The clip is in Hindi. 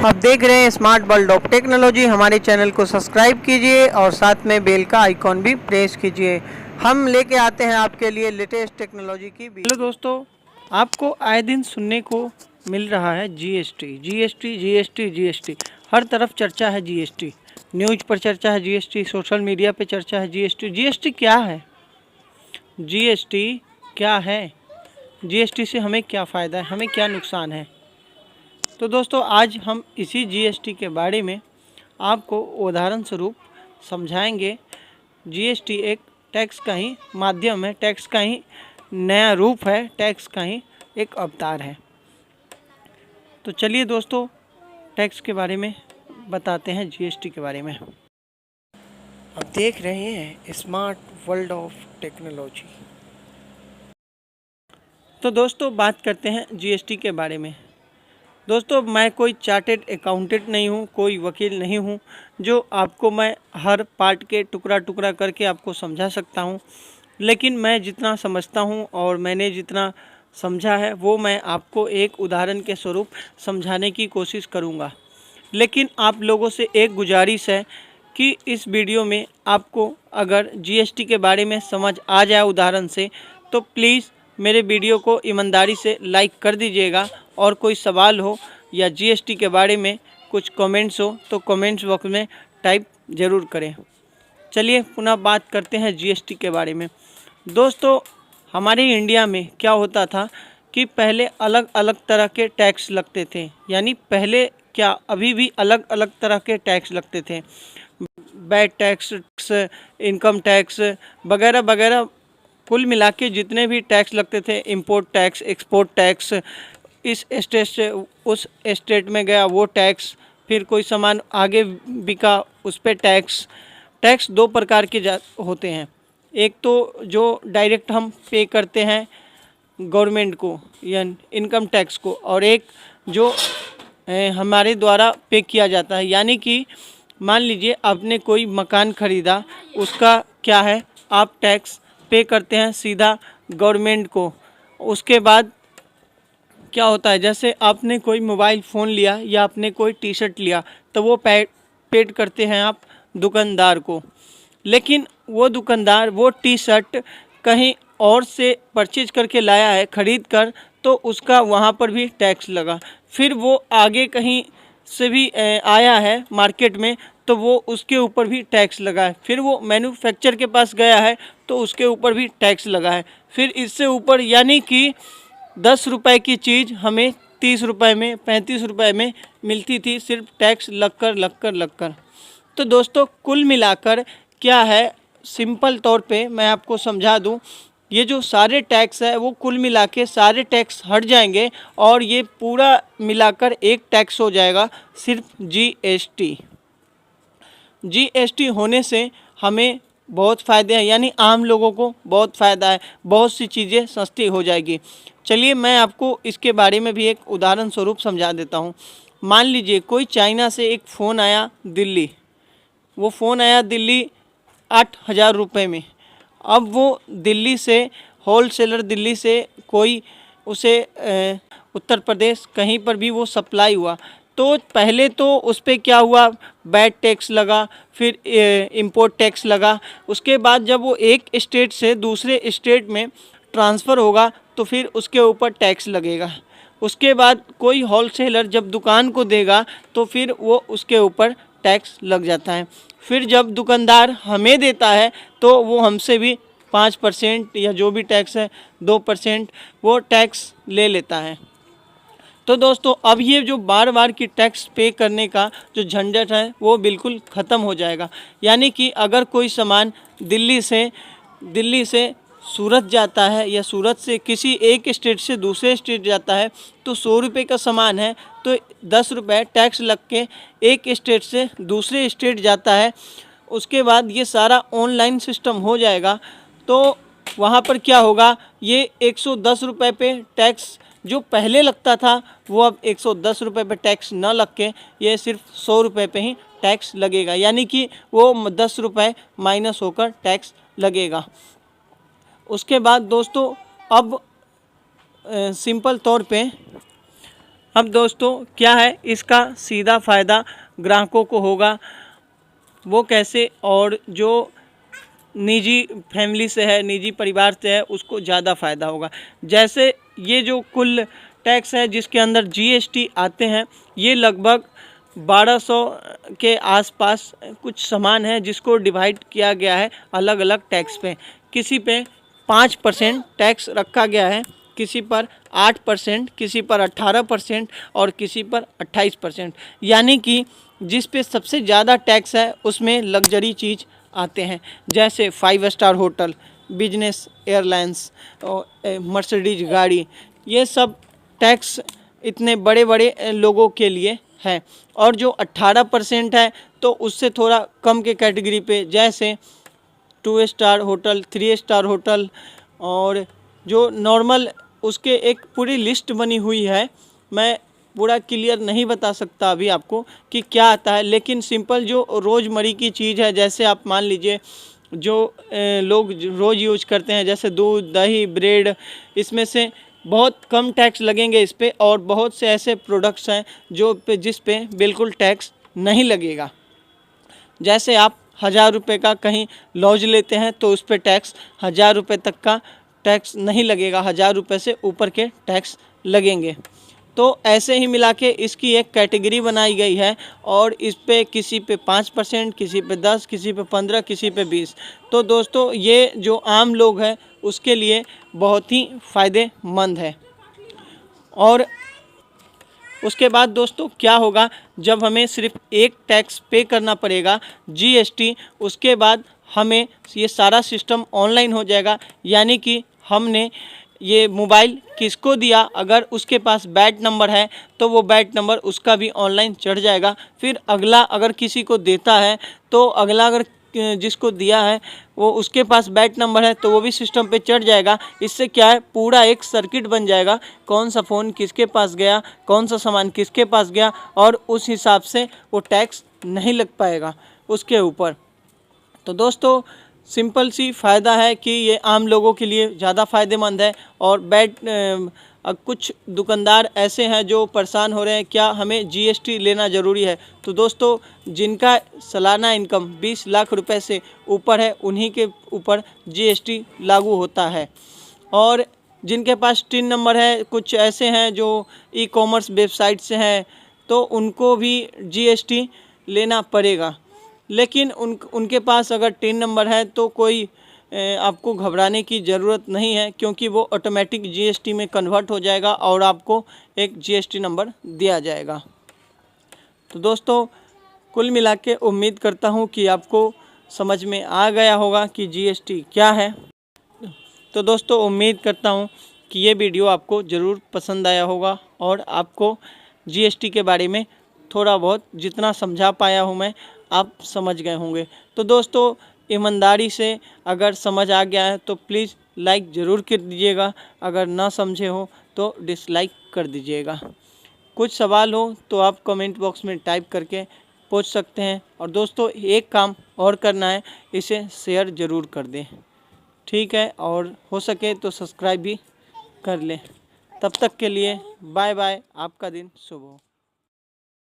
आप देख रहे हैं स्मार्ट वर्ल्ड ऑफ टेक्नोलॉजी। हमारे चैनल को सब्सक्राइब कीजिए और साथ में बेल का आइकॉन भी प्रेस कीजिए। हम लेके आते हैं आपके लिए लेटेस्ट टेक्नोलॉजी की वीडियो। हेलो दोस्तों, आपको आए दिन सुनने को मिल रहा है जीएसटी जीएसटी जीएसटी जीएसटी। हर तरफ चर्चा है जीएसटी, न्यूज़ पर चर्चा है जीएसटी, सोशल मीडिया पे चर्चा है जीएसटी। जीएसटी क्या है? जीएसटी क्या है? जीएसटी से हमें क्या फ़ायदा है, हमें क्या नुकसान है? तो दोस्तों, आज हम इसी जीएसटी के बारे में आपको उदाहरण स्वरूप समझाएंगे। जीएसटी एक टैक्स का ही माध्यम है, टैक्स का ही नया रूप है, टैक्स का ही एक अवतार है। तो चलिए दोस्तों, टैक्स के बारे में बताते हैं, जीएसटी के बारे में। आप देख रहे हैं स्मार्ट वर्ल्ड ऑफ टेक्नोलॉजी। तो दोस्तों, बात करते हैं जीएसटी के बारे में। दोस्तों, मैं कोई चार्टेड अकाउंटेंट नहीं हूँ, कोई वकील नहीं हूँ जो आपको मैं हर पार्ट के टुकड़ा टुकड़ा करके आपको समझा सकता हूँ। लेकिन मैं जितना समझता हूँ और मैंने जितना समझा है वो मैं आपको एक उदाहरण के स्वरूप समझाने की कोशिश करूँगा। लेकिन आप लोगों से एक गुजारिश है कि इस वीडियो में आपको अगर जीएसटी के बारे में समझ आ जाए उदाहरण से, तो प्लीज़ मेरे वीडियो को ईमानदारी से लाइक कर दीजिएगा। और कोई सवाल हो या जीएसटी के बारे में कुछ कमेंट्स हो तो कमेंट्स बॉक्स में टाइप ज़रूर करें। चलिए पुनः बात करते हैं जीएसटी के बारे में। दोस्तों, हमारे इंडिया में क्या होता था कि पहले अलग अलग तरह के टैक्स लगते थे। यानी पहले क्या, अभी भी अलग अलग तरह के टैक्स लगते थे। वैट टैक्स, इनकम टैक्स वगैरह वगैरह, कुल मिला के जितने भी टैक्स लगते थे, इंपोर्ट टैक्स, एक्सपोर्ट टैक्स, इस स्टेट से उस स्टेट में गया वो टैक्स, फिर कोई सामान आगे बिका उस पर टैक्स दो प्रकार के होते हैं। एक तो जो डायरेक्ट हम पे करते हैं गवर्नमेंट को या इनकम टैक्स को, और एक जो हमारे द्वारा पे किया जाता है। यानी कि मान लीजिए आपने कोई मकान ख़रीदा, उसका क्या है, आप टैक्स पे करते हैं सीधा गवर्नमेंट को। उसके बाद क्या होता है, जैसे आपने कोई मोबाइल फ़ोन लिया या आपने कोई टी शर्ट लिया, तो वो पेड करते हैं आप दुकानदार को। लेकिन वो दुकानदार वो टी शर्ट कहीं और से परचेज करके लाया है ख़रीद कर, तो उसका वहाँ पर भी टैक्स लगा। फिर वो आगे कहीं से भी आया है मार्केट में, तो वो उसके ऊपर भी टैक्स लगा है। फिर वो मैन्युफैक्चर के पास गया है तो उसके ऊपर भी टैक्स लगा है। फिर इससे ऊपर, यानी कि 10 रुपए की चीज़ हमें 30 रुपए में, 35 रुपए में मिलती थी, सिर्फ टैक्स लगकर। तो दोस्तों, कुल मिलाकर क्या है, सिंपल तौर पे मैं आपको समझा दूं, ये जो सारे टैक्स है वो कुल मिला के सारे टैक्स हट जाएंगे और ये पूरा मिलाकर एक टैक्स हो जाएगा, सिर्फ जीएसटी। जीएसटी होने से हमें बहुत फ़ायदे हैं, यानी आम लोगों को बहुत फ़ायदा है, बहुत सी चीज़ें सस्ती हो जाएगी। चलिए मैं आपको इसके बारे में भी एक उदाहरण स्वरूप समझा देता हूँ। मान लीजिए कोई चाइना से एक फ़ोन आया दिल्ली, वो फ़ोन आया दिल्ली 8,000 रुपये में। अब वो दिल्ली से होलसेलर, दिल्ली से कोई उसे उत्तर प्रदेश कहीं पर भी वो सप्लाई हुआ, तो पहले तो उस पर क्या हुआ, वैट टैक्स लगा, फिर इंपोर्ट टैक्स लगा। उसके बाद जब वो एक स्टेट से दूसरे स्टेट में ट्रांसफ़र होगा तो फिर उसके ऊपर टैक्स लगेगा। उसके बाद कोई होलसेलर जब दुकान को देगा तो फिर वो उसके ऊपर टैक्स लग जाता है। फिर जब दुकानदार हमें देता है तो वो हमसे भी 5% या जो भी टैक्स है 2% वो टैक्स ले लेता है। तो दोस्तों, अब ये जो बार बार की टैक्स पे करने का जो झंझट है वो बिल्कुल ख़त्म हो जाएगा। यानी कि अगर कोई सामान दिल्ली से सूरत जाता है या सूरत से किसी एक स्टेट से दूसरे स्टेट जाता है, तो 100 रुपये का सामान है तो 10 रुपये टैक्स लग के एक स्टेट से दूसरे स्टेट जाता है। उसके बाद ये सारा ऑनलाइन सिस्टम हो जाएगा, तो वहाँ पर क्या होगा, ये 110 रुपये पे टैक्स जो पहले लगता था वो अब 110 रुपये पे टैक्स न लग के ये सिर्फ 100 रुपये पे ही टैक्स लगेगा। यानी कि वो 10 रुपये माइनस होकर टैक्स लगेगा। उसके बाद दोस्तों, अब सिंपल तौर पे अब दोस्तों क्या है इसका सीधा फ़ायदा ग्राहकों को होगा, वो कैसे, और जो निजी फैमिली से है, निजी परिवार से है, उसको ज़्यादा फ़ायदा होगा। जैसे ये जो कुल टैक्स है जिसके अंदर जीएसटी आते हैं, ये लगभग 1200 के आसपास कुछ सामान है जिसको डिवाइड किया गया है अलग अलग टैक्स पे। किसी पे 5% टैक्स रखा गया है, किसी पर 8%, किसी पर 18% और किसी पर 28%। यानी कि जिस पे सबसे ज़्यादा टैक्स है उसमें लग्जरी चीज़ आते हैं, जैसे 5 स्टार होटल, बिजनेस एयरलाइंस और मर्सिडीज गाड़ी। ये सब टैक्स इतने बड़े बड़े लोगों के लिए है। और जो 18% है तो उससे थोड़ा कम के कैटेगरी पे, जैसे 2 स्टार होटल, 3 स्टार होटल, और जो नॉर्मल, उसके एक पूरी लिस्ट बनी हुई है। मैं पूरा क्लियर नहीं बता सकता अभी आपको कि क्या आता है, लेकिन सिंपल जो रोज़मर्रा की चीज़ है, जैसे आप मान लीजिए जो लोग रोज़ यूज करते हैं, जैसे दूध, दही, ब्रेड, इसमें से बहुत कम टैक्स लगेंगे इस पे। और बहुत से ऐसे प्रोडक्ट्स हैं जिस पे बिल्कुल टैक्स नहीं लगेगा। जैसे आप 1000 रुपये का कहीं लॉज लेते हैं तो उस पर टैक्स 1000 रुपये तक का टैक्स नहीं लगेगा, 1000 रुपये से ऊपर के टैक्स लगेंगे। तो ऐसे ही मिला के इसकी एक कैटेगरी बनाई गई है, और इस पे किसी पे 5%, किसी पे 10, किसी पे 15, किसी पे 20। तो दोस्तों ये जो आम लोग हैं उसके लिए बहुत ही फ़ायदेमंद है। और उसके बाद दोस्तों क्या होगा, जब हमें सिर्फ एक टैक्स पे करना पड़ेगा जीएसटी, उसके बाद हमें ये सारा सिस्टम ऑनलाइन हो जाएगा। यानी कि हमने ये मोबाइल किसको दिया, अगर उसके पास बैट नंबर है तो वो बैट नंबर उसका भी ऑनलाइन चढ़ जाएगा। फिर अगला अगर किसी को देता है तो अगला अगर जिसको दिया है वो उसके पास बैट नंबर है तो वो भी सिस्टम पे चढ़ जाएगा। इससे क्या है, पूरा एक सर्किट बन जाएगा, कौन सा फ़ोन किसके पास गया, कौन सा सामान किसके पास गया, और उस हिसाब से वो टैक्स नहीं लग पाएगा उसके ऊपर। तो दोस्तों सिंपल सी फ़ायदा है कि ये आम लोगों के लिए ज़्यादा फ़ायदेमंद है। और कुछ दुकानदार ऐसे हैं जो परेशान हो रहे हैं, क्या हमें जीएसटी लेना ज़रूरी है। तो दोस्तों जिनका सालाना इनकम 20 लाख रुपए से ऊपर है उन्हीं के ऊपर जीएसटी लागू होता है। और जिनके पास टिन नंबर है, कुछ ऐसे हैं जो ई कॉमर्स वेबसाइट से हैं, तो उनको भी जीएसटी लेना पड़ेगा। लेकिन उनके पास अगर टिन नंबर है तो कोई आपको घबराने की ज़रूरत नहीं है, क्योंकि वो ऑटोमेटिक जीएसटी में कन्वर्ट हो जाएगा और आपको एक जीएसटी नंबर दिया जाएगा। तो दोस्तों कुल मिला के उम्मीद करता हूँ कि आपको समझ में आ गया होगा कि जीएसटी क्या है। तो दोस्तों उम्मीद करता हूँ कि ये वीडियो आपको ज़रूर पसंद आया होगा और आपको जीएसटी के बारे में थोड़ा बहुत जितना समझा पाया हूँ मैं, आप समझ गए होंगे। तो दोस्तों ईमानदारी से अगर समझ आ गया है तो प्लीज़ लाइक ज़रूर कर दीजिएगा, अगर ना समझे हो तो डिसलाइक कर दीजिएगा। कुछ सवाल हो तो आप कमेंट बॉक्स में टाइप करके पूछ सकते हैं। और दोस्तों एक काम और करना है, इसे शेयर ज़रूर कर दें, ठीक है, और हो सके तो सब्सक्राइब भी कर लें। तब तक के लिए बाय बाय, आपका दिन शुभ हो।